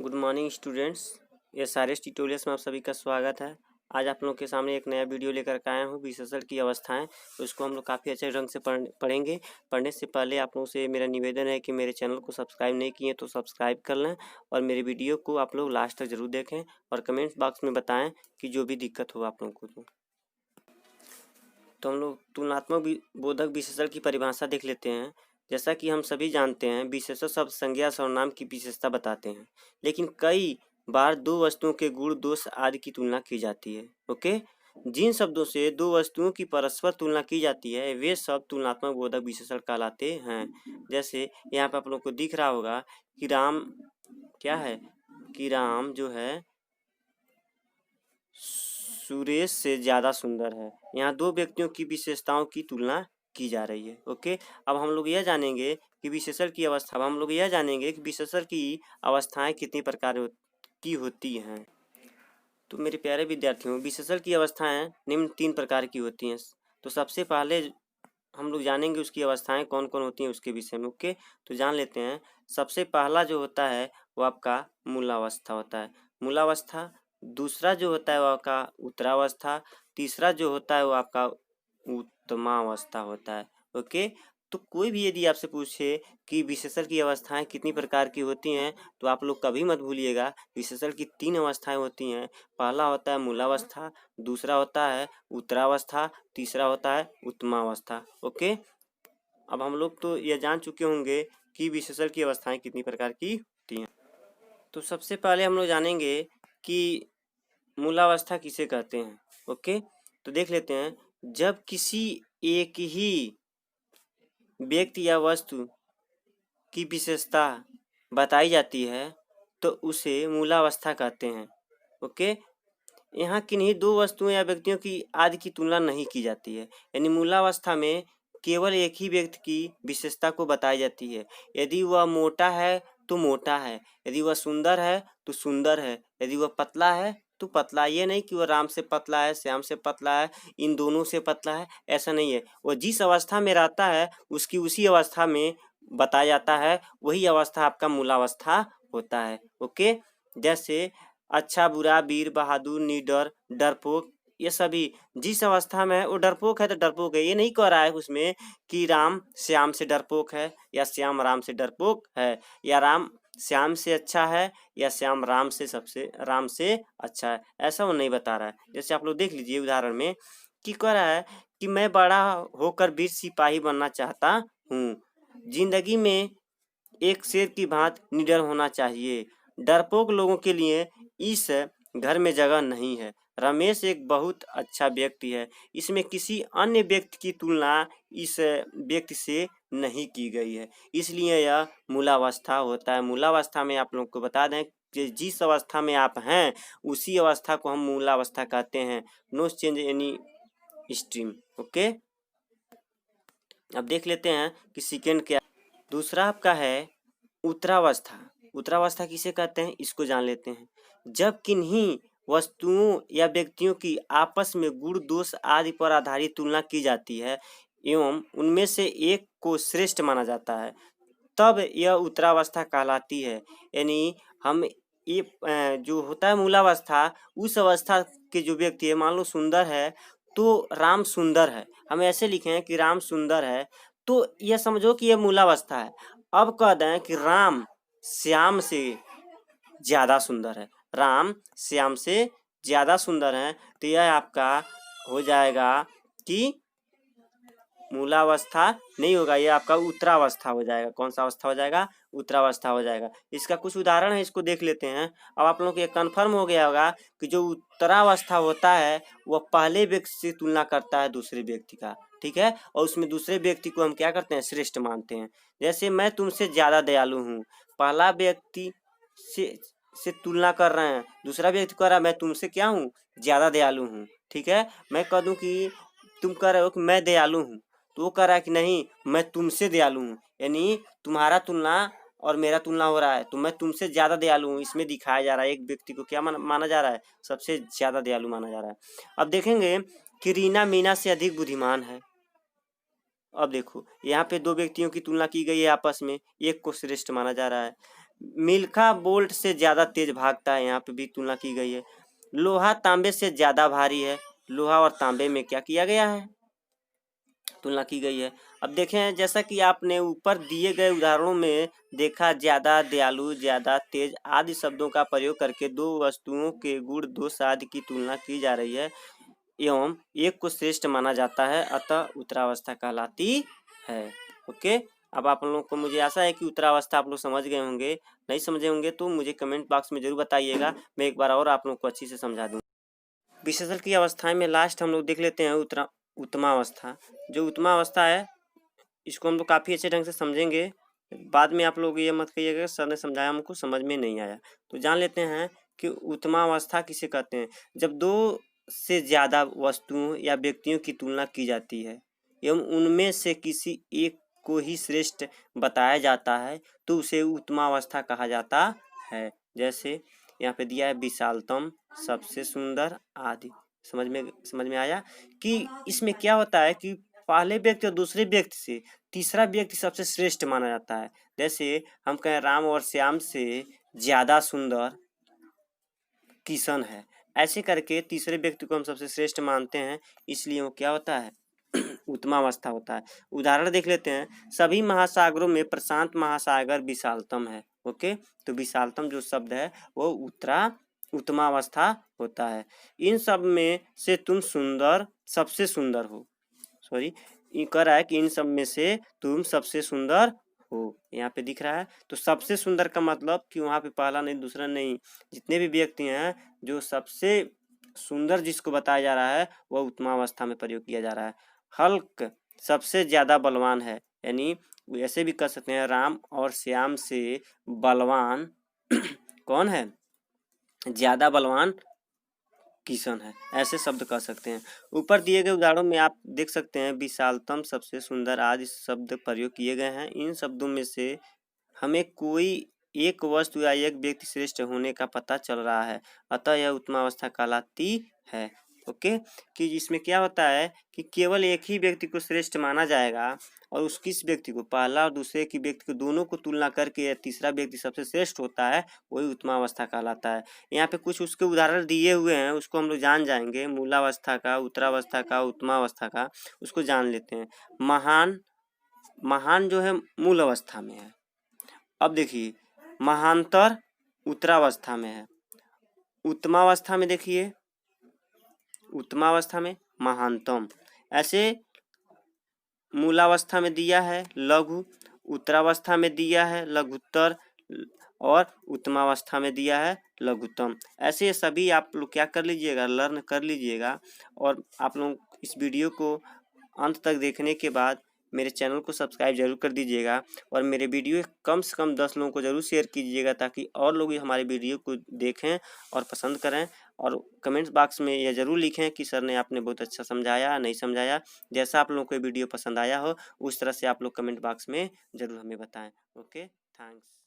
Good morning students. ये सारे tutorials में आप सभी का स्वागत है। आज आप लोगों के सामने एक नया वीडियो लेकर के आया हूँ, विशेषण की अवस्थाएं। तो इसको हम लोग काफ़ी अच्छे ढंग से पढ़ेंगे। पढ़ने से पहले आप लोगों से मेरा निवेदन है कि मेरे चैनल को सब्सक्राइब नहीं किए तो सब्सक्राइब कर लें और मेरे वीडियो को आप लोग लास्ट तक ज़रूर देखें और कमेंट्स बॉक्स में बताएँ कि जो भी दिक्कत हो आप लोगों को। तो हम लोग तुलनात्मक बोधक विशेषण की परिभाषा देख लेते हैं। जैसा कि हम सभी जानते हैं, विशेषण शब्द संज्ञा सर्वनाम की विशेषता बताते हैं, लेकिन कई बार दो वस्तुओं के गुण दोष आदि की तुलना की जाती है। ओके, जिन शब्दों से दो वस्तुओं की परस्पर तुलना की जाती है वे शब्द तुलनात्मक बोधक विशेषण कहलाते हैं। जैसे यहाँ पे आप लोग को दिख रहा होगा कि राम क्या है, कि राम जो है सुरेश से ज़्यादा सुंदर है। यहाँ दो व्यक्तियों की विशेषताओं की तुलना की जा रही है। ओके, अब हम लोग यह जानेंगे कि विशेषण की अवस्था अब हम लोग यह जानेंगे कि विशेषण की अवस्थाएं कितनी प्रकार की होती हैं। तो मेरे प्यारे विद्यार्थियों, विशेषण की अवस्थाएं निम्न 3 प्रकार की होती हैं। तो सबसे पहले हम लोग जानेंगे उसकी अवस्थाएं कौन कौन होती हैं उसके विषय में। ओके, तो जान लेते हैं। सबसे पहला जो होता है वो आपका मूलावस्था होता है, मूलावस्था। दूसरा जो होता है वो आपका उत्तरावस्था। तीसरा जो होता है वो आपका उत्तमावस्था होता है। ओके, तो कोई भी यदि आपसे पूछे कि विशेषण की अवस्थाएं कितनी प्रकार की होती हैं तो आप लोग कभी मत भूलिएगा, विशेषण की 3 अवस्थाएं होती हैं। पहला होता है मूलावस्था, दूसरा होता है उत्तरावस्था, तीसरा होता है उत्तमावस्था। ओके, अब हम लोग तो यह जान चुके होंगे कि विशेषण की अवस्थाएं कितनी प्रकार की होती हैं। तो सबसे पहले हम लोग जानेंगे कि मूलावस्था किसे कहते हैं। ओके, तो देख लेते हैं। जब किसी एक ही व्यक्ति या वस्तु की विशेषता बताई जाती है तो उसे मूलावस्था कहते हैं। ओके, यहाँ किन्हीं दो वस्तुओं या व्यक्तियों की आदि की तुलना नहीं की जाती है, यानी मूलावस्था में केवल एक ही व्यक्ति की विशेषता को बताई जाती है। यदि वह मोटा है तो मोटा है, यदि वह सुंदर है तो सुंदर है, यदि वह पतला है तो पतला। ये नहीं कि वह राम से पतला है, श्याम से पतला है, इन दोनों से पतला है, ऐसा नहीं है। वह जिस अवस्था में रहता है उसकी उसी अवस्था में बताया जाता है, वही अवस्था आपका मूलावस्था होता है। ओके, जैसे अच्छा बुरा वीर बहादुर निडर डरपोक, ये सभी जिस अवस्था में है वो डरपोक है तो डरपोक है। ये नहीं कह रहा है उसमें कि राम श्याम से डरपोक है या श्याम राम से डरपोक है, या राम श्याम से अच्छा है या श्याम राम से अच्छा है, ऐसा वो नहीं बता रहा है। जैसे आप लोग देख लीजिए उदाहरण में कि कह रहा है कि मैं बड़ा होकर वीर सिपाही बनना चाहता हूँ, जिंदगी में एक शेर की भांति निडर होना चाहिए, डरपोक लोगों के लिए इस घर में जगह नहीं है। रमेश एक बहुत अच्छा व्यक्ति है, इसमें किसी अन्य व्यक्ति की तुलना इस व्यक्ति से नहीं की गई है, इसलिए यह मूलावस्था होता है। मूलावस्था में आप लोग को बता दें कि जिस अवस्था में आप हैं उसी अवस्था को हम मूलावस्था कहते हैं। No change any stream. Okay, अब देख लेते हैं कि सेकेंड क्या। दूसरा आपका है उत्तरावस्था। उत्तरावस्था किसे कहते हैं इसको जान लेते हैं। जब किन्हीं वस्तुओं या व्यक्तियों की आपस में गुण दोष आदि पर आधारित तुलना की जाती है एवं उनमें से एक को श्रेष्ठ माना जाता है, तब यह उत्तरावस्था कहलाती है। यानी हम ये जो होता है मूलावस्था, उस अवस्था के जो व्यक्ति है, मान लो सुंदर है तो राम सुंदर है, हम ऐसे लिखें कि राम सुंदर है, तो यह समझो कि यह मूलावस्था है। अब कह दें कि राम श्याम से ज़्यादा सुंदर है, राम श्याम से ज़्यादा सुंदर है, तो यह आपका हो जाएगा कि मूलावस्था नहीं होगा, ये आपका उत्तरावस्था हो जाएगा। कौन सा अवस्था हो जाएगा? उत्तरावस्था हो जाएगा। इसका कुछ उदाहरण है, इसको देख लेते हैं। अब आप लोगों को ये कन्फर्म हो गया होगा कि जो उत्तरावस्था होता है वह पहले व्यक्ति से तुलना करता है दूसरे व्यक्ति का, ठीक है, और उसमें दूसरे व्यक्ति को हम क्या करते हैं? श्रेष्ठ मानते हैं। जैसे मैं तुमसे ज़्यादा दयालु हूँ, पहला व्यक्ति से तुलना कर रहे हैं, दूसरा व्यक्ति कह रहा है मैं तुमसे क्या हूँ? ज़्यादा दयालु हूँ, ठीक है। मैं कह दूँ कि तुम कह रहे हो कि मैं दयालु हूँ, तो वो कह रहा है कि नहीं मैं तुमसे दयालु हूँ, यानी तुम्हारा तुलना और मेरा तुलना हो रहा है, तो मैं तुमसे ज़्यादा दयालु हूँ। इसमें दिखाया जा रहा है एक व्यक्ति को क्या माना जा रहा है? सबसे ज़्यादा दयालु माना जा रहा है। अब देखेंगे कि रीना मीना से अधिक बुद्धिमान है। अब देखो यहाँ पे दो व्यक्तियों की तुलना की गई है आपस में, एक को श्रेष्ठ माना जा रहा है। मिल्खा बोल्ट से ज़्यादा तेज भागता है, यहाँ पे भी तुलना की गई है। लोहा तांबे से ज़्यादा भारी है, लोहा और तांबे में क्या किया गया है, तुलना की गई है। अब देखें, जैसा कि आपने ऊपर दिए गए उदाहरणों में देखा, ज़्यादा, दयालु, ज़्यादा, तेज आदि शब्दों का प्रयोग करके दो वस्तुओं के गुण, दोष आदि की तुलना की जा रही है एवं एक को श्रेष्ठ माना जाता है, अतः उत्तरावस्था कहलाती है। ओके, अब आप लोगों को मुझे आशा है कि उत्तरावस्था आप लोग समझ गए होंगे। नहीं समझे होंगे तो मुझे कमेंट बॉक्स में जरूर बताइएगा, मैं एक बार और आप लोगों को अच्छी से समझा दूँ। विशेषण की अवस्थाएं में लास्ट हम लोग देख लेते हैं उत्तमावस्था। जो उत्तमावस्था है इसको हम लोग काफ़ी अच्छे ढंग से समझेंगे। बाद में आप लोग ये मत कहिएगा सर ने समझाया हमको समझ में नहीं आया। तो जान लेते हैं कि उत्तमावस्था किसे कहते हैं। जब दो से ज़्यादा वस्तुओं या व्यक्तियों की तुलना की जाती है एवं उनमें से किसी एक को ही श्रेष्ठ बताया जाता है तो उसे उत्तमावस्था कहा जाता है। जैसे यहाँ पे दिया है विशालतम, सबसे सुंदर आदि। समझ में आया कि इसमें क्या होता है कि पहले व्यक्ति और दूसरे व्यक्ति से तीसरा व्यक्ति सबसे श्रेष्ठ माना जाता है। जैसे हम कहें राम और श्याम से ज्यादा सुंदर किशन है, ऐसे करके तीसरे व्यक्ति को हम सबसे श्रेष्ठ मानते हैं, इसलिए वो क्या होता है उत्तमावस्था होता है। उदाहरण देख लेते हैं, सभी महासागरों में प्रशांत महासागर विशालतम है। ओके, तो विशालतम जो शब्द है वो उत्तमावस्था होता है। इन सब में से तुम सुंदर सबसे सुंदर हो, सॉरी ये कह रहा है कि इन सब में से तुम सबसे सुंदर हो, यहाँ पे दिख रहा है। तो सबसे सुंदर का मतलब कि वहाँ पे पहला नहीं दूसरा नहीं, जितने भी व्यक्ति हैं जो सबसे सुंदर जिसको बताया जा रहा है वह उत्तमावस्था में प्रयोग किया जा रहा है। हल्क सबसे ज्यादा बलवान है, यानी ऐसे भी कह सकते हैं राम और श्याम से बलवान कौन है, ज्यादा बलवान किशन है, ऐसे शब्द कह सकते हैं। ऊपर दिए गए उदाहरणों में आप देख सकते हैं विशालतम, सबसे सुंदर आदि शब्द प्रयोग किए गए हैं। इन शब्दों में से हमें कोई एक वस्तु या एक व्यक्ति श्रेष्ठ होने का पता चल रहा है, अतः यह उत्तमावस्था कहलाती है। ओके, कि इसमें क्या होता है कि केवल एक ही व्यक्ति को श्रेष्ठ माना जाएगा और उस किस व्यक्ति को, पहला और दूसरे की व्यक्ति को दोनों को तुलना करके तीसरा व्यक्ति सबसे श्रेष्ठ होता है, वही उत्तमावस्था कहलाता है। यहाँ पे कुछ उसके उदाहरण दिए हुए हैं, उसको हम लोग जान जाएंगे, मूलावस्था का, उत्तरावस्था का, उत्तमावस्था का, उसको जान लेते हैं। महान जो है मूल अवस्था में है। अब देखिए महांतर उत्तरावस्था में है। उत्तमावस्था में देखिए, उत्तमावस्था में महानतम, ऐसे मूलावस्था में दिया है लघु, उत्तरावस्था में दिया है लघुत्तर और उत्तमावस्था में दिया है लघुत्तम। ऐसे सभी आप लोग क्या कर लीजिएगा, लर्न कर लीजिएगा। और आप लोग इस वीडियो को अंत तक देखने के बाद मेरे चैनल को सब्सक्राइब जरूर कर दीजिएगा और मेरे वीडियो कम से कम 10 लोगों को जरूर शेयर कीजिएगा ताकि और लोग हमारे वीडियो को देखें और पसंद करें। और कमेंट्स बॉक्स में यह जरूर लिखें कि सर ने आपने बहुत अच्छा समझाया, नहीं समझाया। जैसा आप लोगों को वीडियो पसंद आया हो उस तरह से आप लोग कमेंट बॉक्स में जरूर हमें बताएं। Okay, thanks.